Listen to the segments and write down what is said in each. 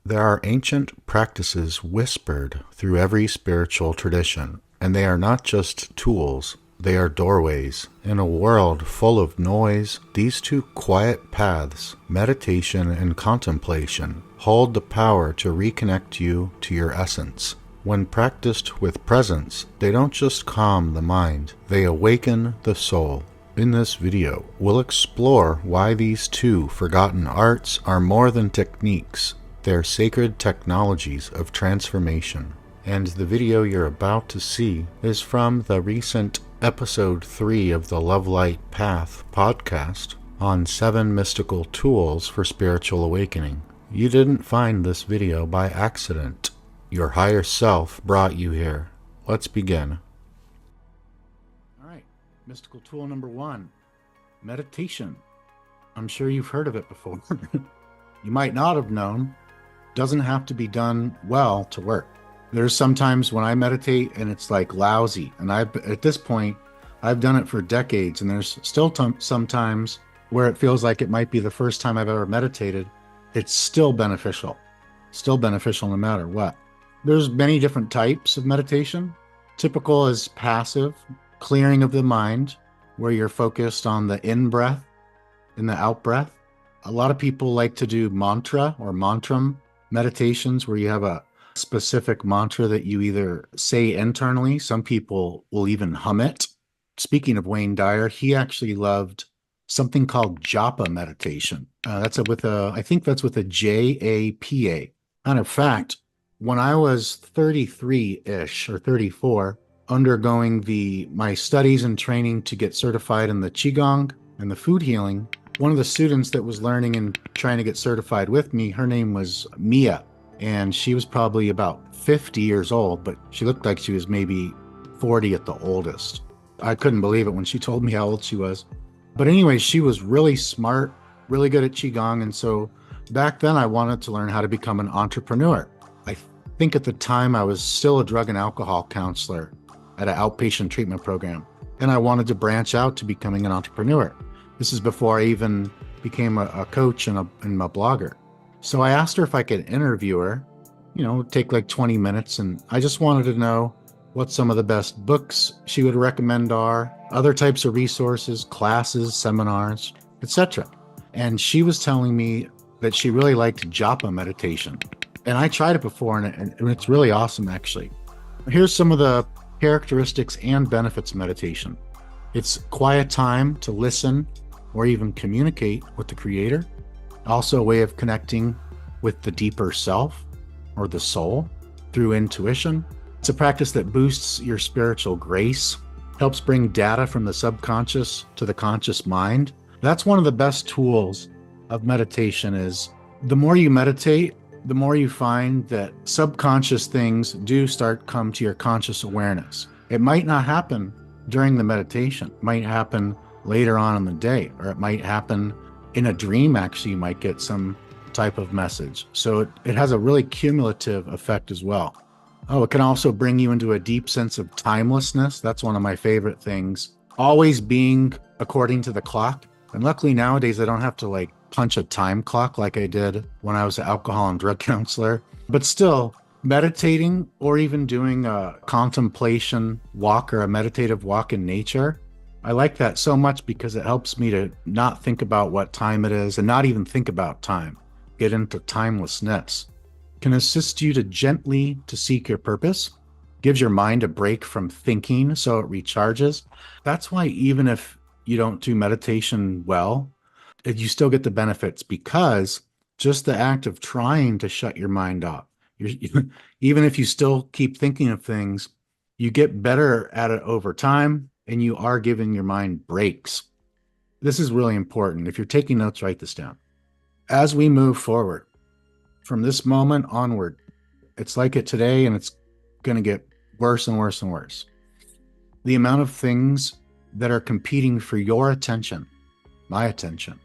There are ancient practices whispered through every spiritual tradition, and they are not just tools, they are doorways. In a world full of noise, these two quiet paths, meditation and contemplation, hold the power to reconnect you to your essence. When practiced with presence, they don't just calm the mind, they awaken the soul. In this video, we'll explore why these two forgotten arts are more than techniques. They're sacred technologies of transformation. And the video you're about to see is from the recent episode 3 of the Love Light Path podcast on 7 mystical tools for spiritual awakening. You didn't find this video by accident. Your higher self brought you here. Let's begin. All right, mystical tool number 1, meditation. I'm sure you've heard of it before. You might not have known. Doesn't have to be done well to work. There's sometimes when I meditate and it's like lousy, and at this point I've done it for decades, and there's still sometimes where it feels like it might be the first time I've ever meditated. It's still beneficial no matter what. There's many different types of meditation. Typical is passive, clearing of the mind, where you're focused on the in-breath and the out-breath. A lot of people like to do mantra or mantram meditations, where you have a specific mantra that you either say internally. Some people will even hum it. Speaking of Wayne Dyer, he actually loved something called japa meditation. I think that's with a J-A-P-A. And in fact, when I was 33-ish or 34, undergoing my studies and training to get certified in the Qigong and the food healing, one of the students that was learning and trying to get certified with me, her name was Mia, and she was probably about 50 years old, but she looked like she was maybe 40 at the oldest. I couldn't believe it when she told me how old she was. But anyway, she was really smart, really good at Qigong, and so back then I wanted to learn how to become an entrepreneur. I think at the time I was still a drug and alcohol counselor at an outpatient treatment program, and I wanted to branch out to becoming an entrepreneur. This is before I even became a coach and a blogger. So I asked her if I could interview her, take like 20 minutes. And I just wanted to know what some of the best books she would recommend are, other types of resources, classes, seminars, etc. And she was telling me that she really liked japa meditation. And I tried it before, and it's really awesome, actually. Here's some of the characteristics and benefits of meditation. It's quiet time to listen or even communicate with the Creator. Also a way of connecting with the deeper self or the soul through intuition. It's a practice that boosts your spiritual grace, helps bring data from the subconscious to the conscious mind. That's one of the best tools of meditation. Is the more you meditate, the more you find that subconscious things do come to your conscious awareness. It might not happen during the meditation. It might happen later on in the day, or it might happen in a dream. Actually, you might get some type of message. So it has a really cumulative effect as well. Oh, it can also bring you into a deep sense of timelessness. That's one of my favorite things. Always being according to the clock. And luckily nowadays I don't have to punch a time clock like I did when I was an alcohol and drug counselor. But still, meditating or even doing a contemplation walk or a meditative walk in nature, I like that so much because it helps me to not think about what time it is and not even think about time, get into timelessness. Can assist you to gently to seek your purpose, gives your mind a break from thinking so it recharges. That's why even if you don't do meditation well, you still get the benefits, because just the act of trying to shut your mind off, even if you still keep thinking of things, you get better at it over time, and you are giving your mind breaks. This is really important. If you're taking notes, write this down. As we move forward, from this moment onward, it's like it today, and it's going to get worse and worse and worse. The amount of things that are competing for your attention, my attention,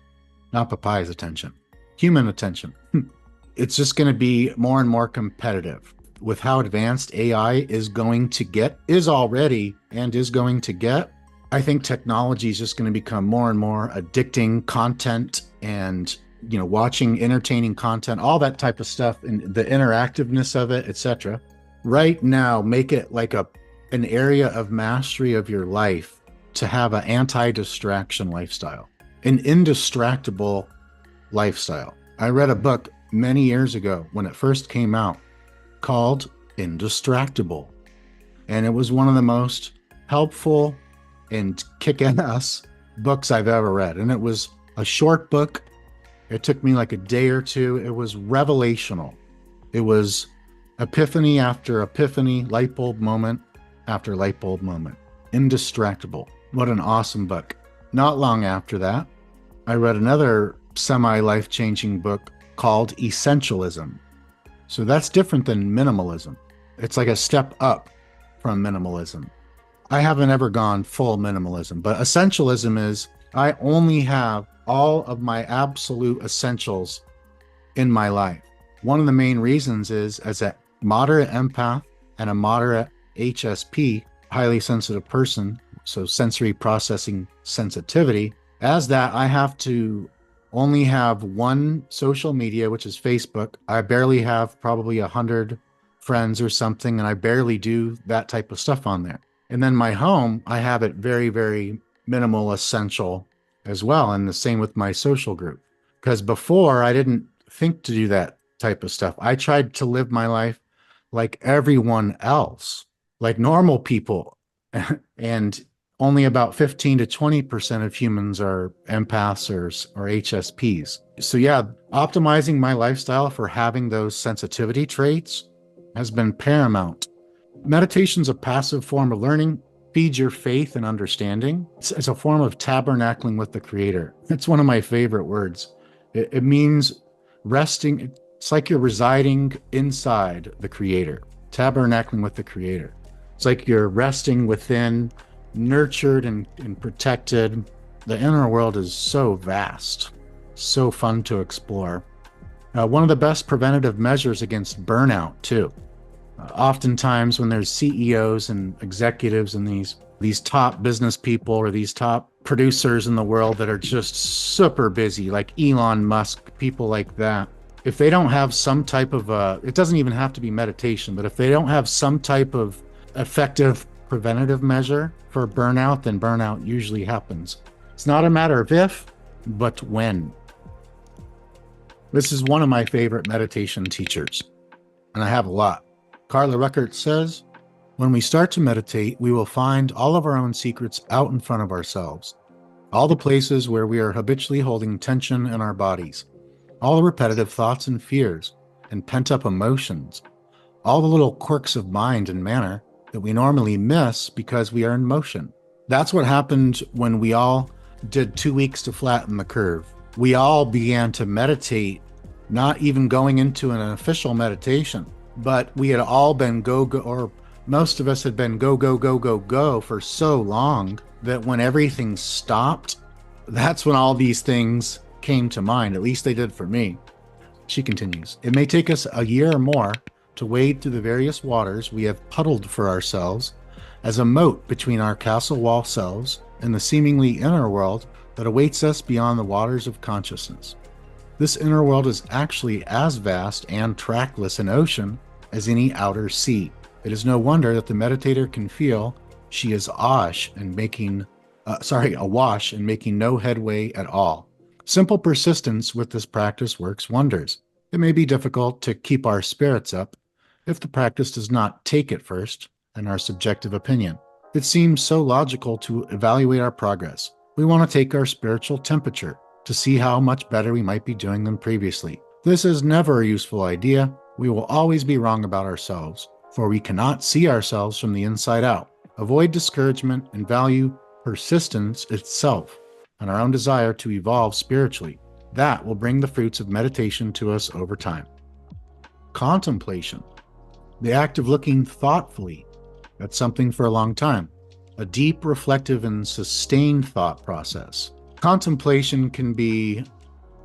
not Papay's attention, human attention, it's just going to be more and more competitive. With how advanced AI is going to get, is already, and is going to get, I think technology is just going to become more and more addicting content and watching entertaining content, all that type of stuff, and the interactiveness of it, etc. Right now, make it like an area of mastery of your life to have an anti-distraction lifestyle, an indistractable lifestyle. I read a book many years ago when it first came out called Indistractable. And it was one of the most helpful and kick-ass books I've ever read. And it was a short book. It took me like a day or two. It was revelational. It was epiphany after epiphany, light bulb moment after light bulb moment. Indistractable. What an awesome book. Not long after that, I read another semi-life-changing book called Essentialism. So that's different than minimalism. It's like a step up from minimalism. I haven't ever gone full minimalism, but essentialism is I only have all of my absolute essentials in my life. One of the main reasons is as a moderate empath and a moderate HSP, highly sensitive person, so sensory processing sensitivity, as that I have to only have one social media, which is Facebook. I barely have probably 100 friends or something, and I barely do that type of stuff on there. And then my home, I have it very, very minimal essential as well. And the same with my social group. Because before I didn't think to do that type of stuff. I tried to live my life like everyone else, like normal people. And only about 15 to 20% of humans are empaths or HSPs. So yeah, optimizing my lifestyle for having those sensitivity traits has been paramount. Meditation's a passive form of learning, feeds your faith and understanding. It's a form of tabernacling with the Creator. It's one of my favorite words. It means resting. It's like you're residing inside the Creator, tabernacling with the Creator. It's like you're resting within, nurtured and protected. The inner world is so vast, so fun to explore. One of the best preventative measures against burnout, too. Oftentimes when there's CEOs and executives and these top business people or these top producers in the world that are just super busy, like Elon Musk, people like that, if they don't have some type of, it doesn't even have to be meditation, but if they don't have some type of effective preventative measure for burnout, then burnout usually happens. It's not a matter of if, but when. This is one of my favorite meditation teachers, and I have a lot. Carla Ruckert says, when we start to meditate, we will find all of our own secrets out in front of ourselves, all the places where we are habitually holding tension in our bodies, all the repetitive thoughts and fears and pent-up emotions, all the little quirks of mind and manner that we normally miss because we are in motion. That's what happened when we all did 2 weeks to flatten the curve. We all began to meditate, not even going into an official meditation, but we had all been or most of us had been go for so long that when everything stopped, that's when all these things came to mind. At least they did for me. She continues, it may take us a year or more to wade through the various waters we have puddled for ourselves as a moat between our castle wall selves and the seemingly inner world that awaits us beyond the waters of consciousness. This inner world is actually as vast and trackless an ocean as any outer sea. It is no wonder that the meditator can feel she is awash and making no headway at all. Simple persistence with this practice works wonders. It may be difficult to keep our spirits up if the practice does not take it first, in our subjective opinion. It seems so logical to evaluate our progress. We want to take our spiritual temperature to see how much better we might be doing than previously. This is never a useful idea. We will always be wrong about ourselves, for we cannot see ourselves from the inside out. Avoid discouragement and value persistence itself and our own desire to evolve spiritually. That will bring the fruits of meditation to us over time. Contemplation, the act of looking thoughtfully at something for a long time, a deep, reflective, and sustained thought process. Contemplation can be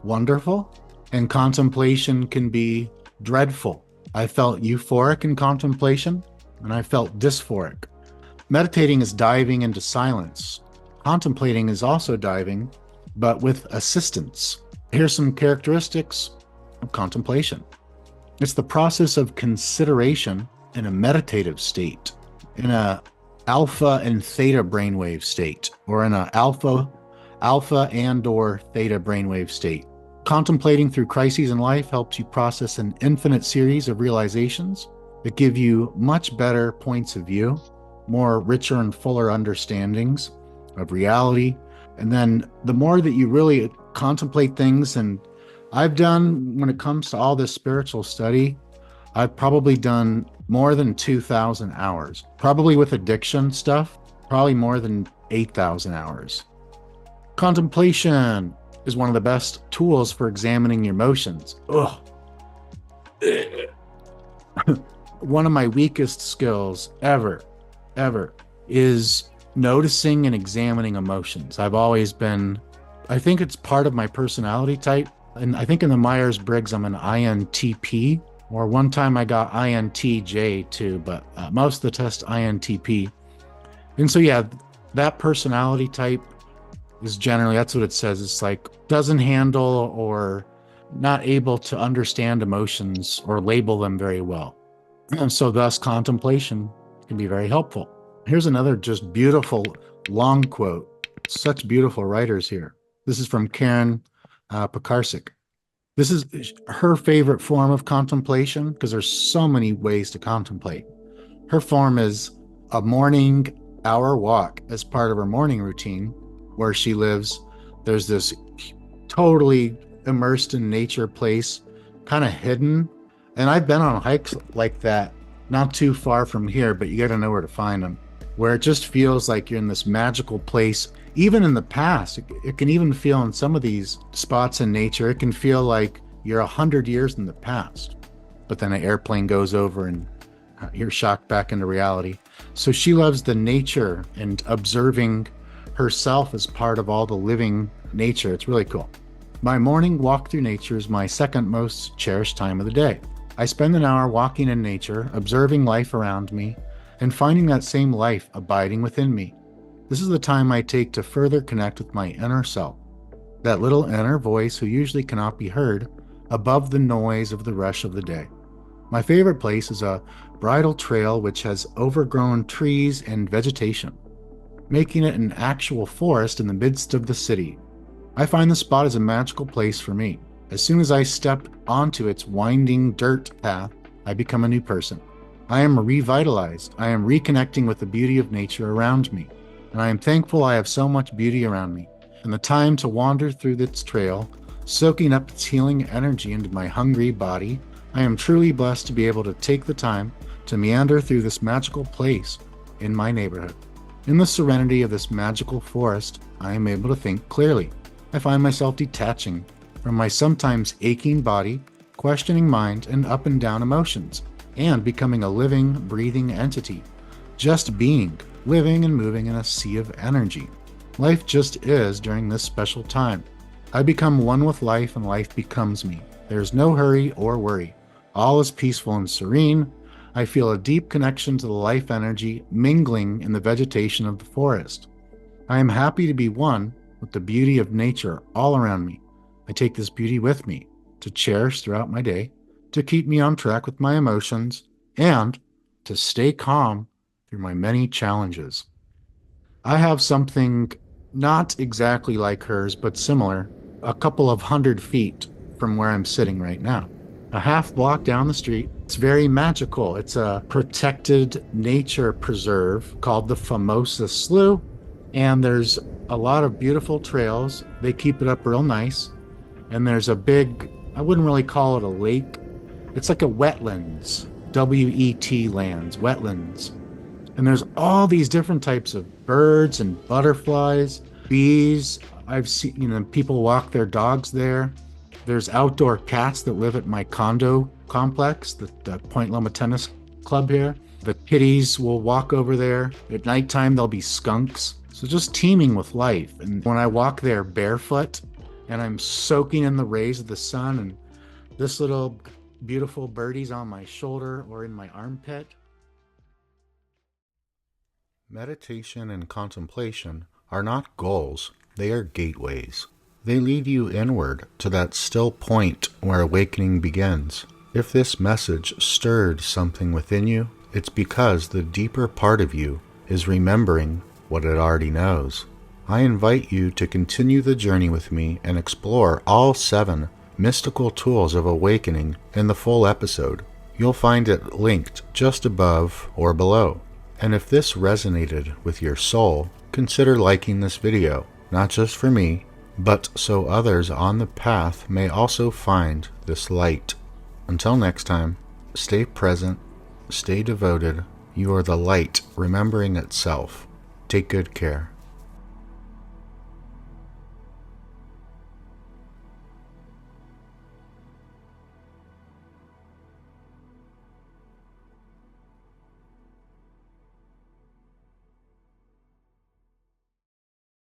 wonderful, and contemplation can be dreadful. I felt euphoric in contemplation, and I felt dysphoric. Meditating is diving into silence. Contemplating is also diving, but with assistance. Here's some characteristics of contemplation. It's the process of consideration in a meditative state, in a alpha and theta brainwave state, or in a alpha and or theta brainwave state. Contemplating through crises in life helps you process an infinite series of realizations that give you much better points of view, more richer and fuller understandings of reality. And then the more that you really contemplate things, and I've done, when it comes to all this spiritual study, I've probably done more than 2,000 hours, probably with addiction stuff, probably more than 8,000 hours. Contemplation is one of the best tools for examining your emotions. Ugh. One of my weakest skills ever, is noticing and examining emotions. I've always been, I think it's part of my personality type. And I think in the Myers-Briggs, I'm an INTP, or one time I got INTJ too, but most of the test INTP. And so, yeah, that personality type is generally, that's what it says. It's like doesn't handle or not able to understand emotions or label them very well. And so thus contemplation can be very helpful. Here's another just beautiful long quote. Such beautiful writers here. This is from Karen Pekarsik. This is her favorite form of contemplation because there's so many ways to contemplate. Her form is a morning hour walk as part of her morning routine where she lives. There's this totally immersed in nature place, kind of hidden. And I've been on hikes like that, not too far from here, but you got to know where to find them, where it just feels like you're in this magical place. Even in the past, it can even feel in some of these spots in nature, it can feel like you're 100 years in the past. But then an airplane goes over and you're shocked back into reality. So she loves the nature and observing herself as part of all the living nature. It's really cool. My morning walk through nature is my second most cherished time of the day. I spend an hour walking in nature, observing life around me, and finding that same life abiding within me. This is the time I take to further connect with my inner self, that little inner voice who usually cannot be heard above the noise of the rush of the day. My favorite place is a bridle trail which has overgrown trees and vegetation, making it an actual forest in the midst of the city. I find the spot is a magical place for me. As soon as I step onto its winding dirt path, I become a new person. I am revitalized. I am reconnecting with the beauty of nature around me. And I am thankful I have so much beauty around me. And the time to wander through this trail, soaking up its healing energy into my hungry body, I am truly blessed to be able to take the time to meander through this magical place in my neighborhood. In the serenity of this magical forest, I am able to think clearly. I find myself detaching from my sometimes aching body, questioning mind, and up and down emotions, and becoming a living, breathing entity. Just being, living and moving in a sea of energy. Life just is during this special time. I become one with life and life becomes me. There is no hurry or worry. All is peaceful and serene. I feel a deep connection to the life energy mingling in the vegetation of the forest. I am happy to be one with the beauty of nature all around me. I take this beauty with me to cherish throughout my day, to keep me on track with my emotions, and to stay calm through my many challenges. I have something not exactly like hers, but similar, a couple of 100 feet from where I'm sitting right now. A half block down the street. It's very magical. It's a protected nature preserve called the Famosa Slough, and there's a lot of beautiful trails. They keep it up real nice. And there's a big, I wouldn't really call it a lake. It's like a wetlands, WET lands, wetlands. And there's all these different types of birds and butterflies, bees. I've seen, people walk their dogs there. There's outdoor cats that live at my condo complex, the Point Loma Tennis Club here. The kitties will walk over there. At nighttime, there'll be skunks. So just teeming with life. And when I walk there barefoot and I'm soaking in the rays of the sun and this little beautiful birdie's on my shoulder or in my armpit. Meditation and contemplation are not goals, they are gateways. They lead you inward to that still point where awakening begins. If this message stirred something within you, it's because the deeper part of you is remembering what it already knows. I invite you to continue the journey with me and explore all 7 mystical tools of awakening in the full episode. You'll find it linked just above or below. And if this resonated with your soul, consider liking this video, not just for me, but so others on the path may also find this light. Until next time, stay present, stay devoted. You are the light remembering itself. Take good care.